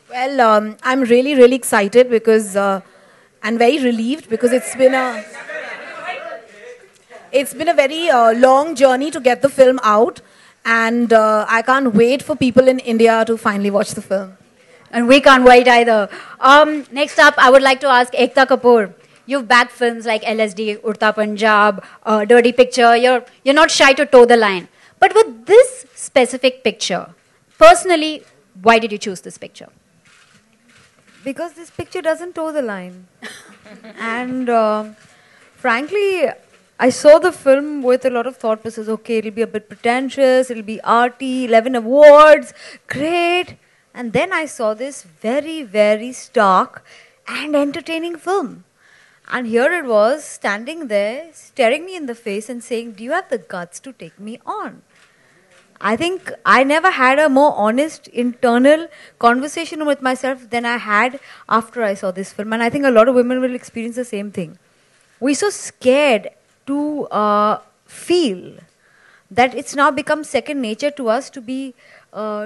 Well, I'm really, really excited because, and very relieved because it's been a very long journey to get the film out, and I can't wait for people in India to finally watch the film. And we can't wait either. Next up, I would like to ask Ekta Kapoor. You've backed films like LSD, Urta Punjab, Dirty Picture. You're not shy to toe the line. But with this specific picture, personally, why did you choose this picture? Because this picture doesn't toe the line. And frankly, I saw the film with a lot of thought process. Okay, it'll be a bit pretentious, it'll be arty, 11 awards, great. And then I saw this very, very stark and entertaining film. And here it was, standing there, staring me in the face and saying, do you have the guts to take me on? I think I never had a more honest internal conversation with myself than I had after I saw this film. And I think a lot of women will experience the same thing. We're so scared to feel that it's now become second nature to us to be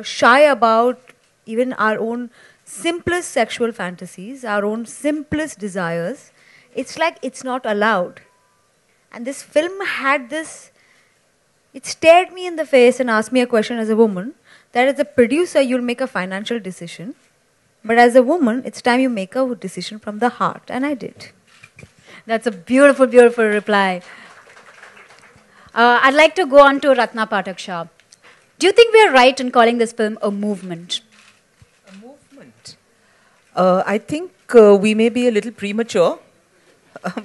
shy about even our own simplest sexual fantasies, our own simplest desires. It's like it's not allowed. And this film had this, it stared me in the face and asked me a question as a woman, that as a producer you'll make a financial decision, but as a woman it's time you make a decision from the heart, and I did. That's a beautiful, beautiful reply. I'd like to go on to Ratna Pathak Shah. Do you think we are right in calling this film a movement? A movement? I think we may be a little premature.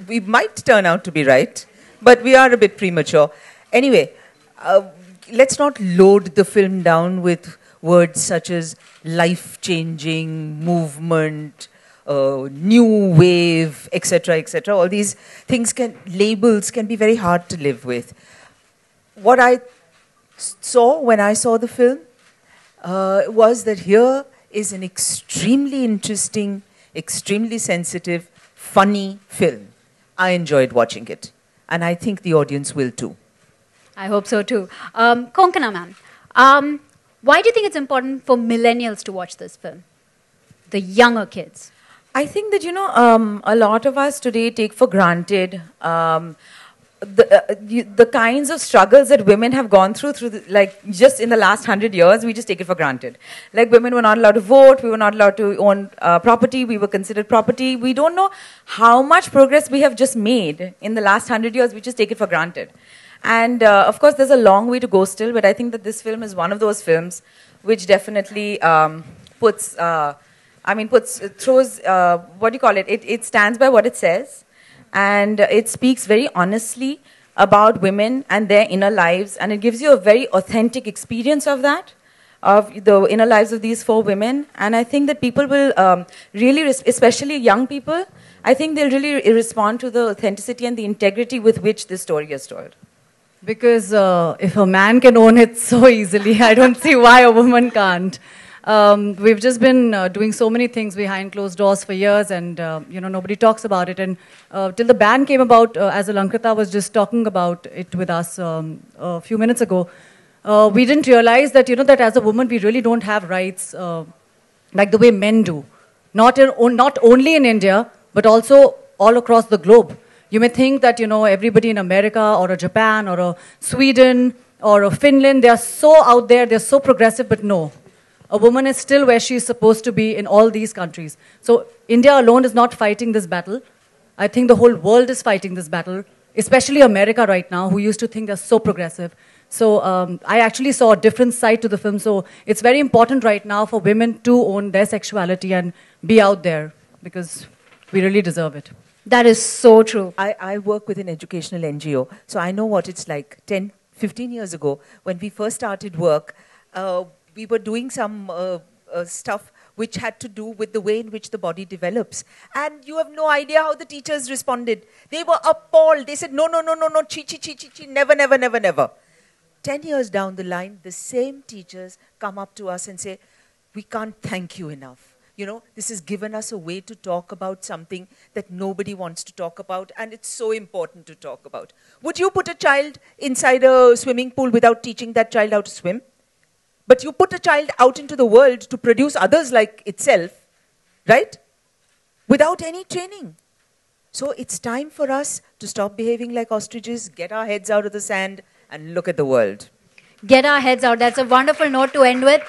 We might turn out to be right, but we are a bit premature. Anyway, let's not load the film down with words such as life-changing, movement, new wave, etc., etc. All these things labels can be very hard to live with. What I saw when I saw the film was that here is an extremely interesting, extremely sensitive, funny film. I enjoyed watching it, and I think the audience will too. I hope so too. Konkana ma'am, why do you think it's important for millennials to watch this film? The younger kids. I think that, a lot of us today take for granted the kinds of struggles that women have gone through just in the last 100 years, we just take it for granted. Like, women were not allowed to vote, we were not allowed to own property, we were considered property. We don't know how much progress we have just made in the last 100 years, we just take it for granted. And of course, there's a long way to go still, but I think that this film is one of those films which definitely it stands by what it says, and it speaks very honestly about women and their inner lives, and it gives you a very authentic experience of that, of the inner lives of these four women. And I think that people will really, especially young people, I think they'll really respond to the authenticity and the integrity with which this story is told. Because if a man can own it so easily, I don't see why a woman can't. We've just been doing so many things behind closed doors for years, and nobody talks about it. And till the ban came about, as Alankrita was just talking about it with us a few minutes ago, we didn't realize that that as a woman we really don't have rights like the way men do. Not only in India, but also all across the globe. You may think that everybody in America or a Japan or a Sweden or a Finland, they are so out there, they're so progressive, but no. A woman is still where she is supposed to be in all these countries. So India alone is not fighting this battle. I think the whole world is fighting this battle, especially America right now, who used to think they're so progressive. So I actually saw a different side to the film. So it's very important right now for women to own their sexuality and be out there, because we really deserve it. That is so true. I work with an educational NGO, so I know what it's like. 10, 15 years ago, when we first started work, we were doing some stuff which had to do with the way in which the body develops. And you have no idea how the teachers responded. They were appalled. They said, no, chi, never, never, never, never. 10 years down the line, the same teachers come up to us and say, we can't thank you enough. You know, this has given us a way to talk about something that nobody wants to talk about, and it's so important to talk about. Would you put a child inside a swimming pool without teaching that child how to swim? But you put a child out into the world to produce others like itself, right? Without any training. So it's time for us to stop behaving like ostriches, get our heads out of the sand, and look at the world. Get our heads out. That's a wonderful note to end with.